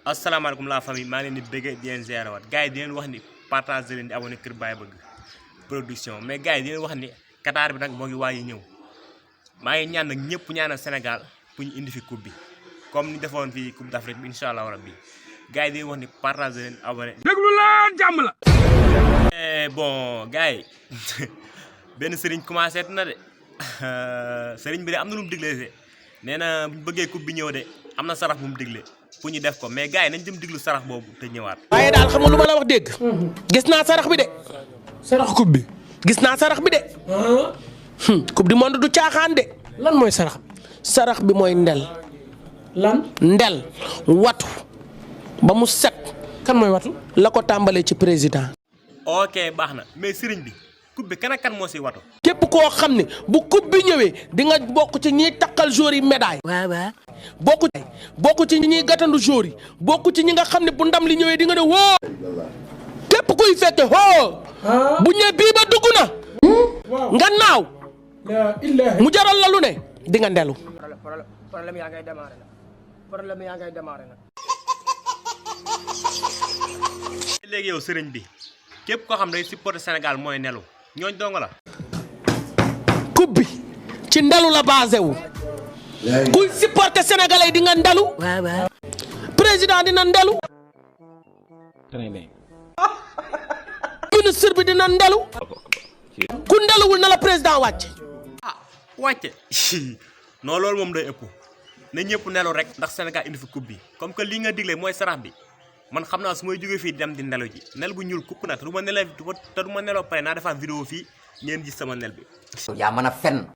asalaamaaleykum la famille maa ngi leen di bëggee di leen ziar waat gars yi di leen wax ni partage leen di abonné Kër Baye Bëgg production mais gars yi di leen wax ni Qatar bi nag moo ngi waaj a ñëw maa ngi ñaan nag ñëpp ñaanal Sénégal pour ñu indi fi coupe bi comme ni defoon fii coupe d'Afrique bi incha allah rabbi gars yi di leen wax ni partage leen abonné. déglu leen jàmm la. bon gars yi benn sëriñ commencé na de sëriñ bi de am na lu mu diglee nee na bu ñu bëggee coupe bi ñëw de am na sarax bu mu diglee. pour ñu def ko mais gars yi nañ dem diglu sarax boobu te ñëwaat. waaye daal xam nga lu ma la wax dégg. gis naa sarax bi de. sarax coupe bi. gis naa sarax bi de. coupe du monde du caaxaan de. lan mooy sarax bi. sarax bi mooy ndel. lan. ndel watu ba mu set. kan mooy watu. la ko tàmbalee ci président. ok baax na mais sëriñ bi coupe bi kan ak kan moo siy watu. képp koo xam ne bu coupe bi ñëwee di nga bokk ci ñiy takkal joueurs yi médaille. waaw. bokk ci ñi gàttandu jour yi bokk ci ñi nga xam ne bu ndam li ñëwee di nga ne woo képp kuy fekke woo bu ñëwee bii ba dugg na nga naaw mu jaral la lu ne di nga ndelu. problème yaa ngay démarrer nag. léegi yow sëriñ bi képp koo xam ne day supporter Sénégal mooy nelu ñooñ dong la. coupe bi ci ndelu la basé wu. kuy supporter sénégalais di nga ndelu. waaw. président dina ndelu. très bien. ministre bi dina ndelu. ku ndeluwul na la président wàcc. ah wàcce non loolu moom day ëpp na ñëpp nelu rek ndax Sénégal indi fi coupe bi comme que lii nga digle mooy sarax bi man xam naa su may jógee fii dem di ndelu ji nel bu ñuul kukk na te du ma neloo pare naa defaat vidéo fii ngeen gis sama nel bi. yaa mën a fen.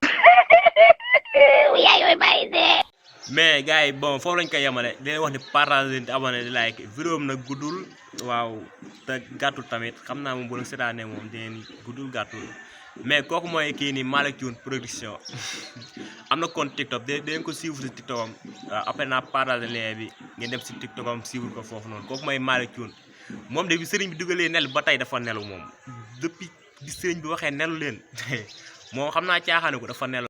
mais gars yi bon foofu lañ koy yemale di leen wax ni partage leen di abonné di like vidéo am nag guddul waaw te gàttul tamit xam naa moom bu la seetaanee moom dinañ guddul gàttul mais kooku mooy kii nii Malick Thioune production am na compte TikTok dinañ ko suivre si TikTok am waaw après naa partage lien bi ngeen dem si TikTok am suivre ko foofu noonu kooku mooy Malick Thioune moom de bi sëriñ bi dugalee nel ba tey dafa nelu moom depuis bi sëriñ bi waxee nelu leen moom xam naa caaxaane ko dafa nelu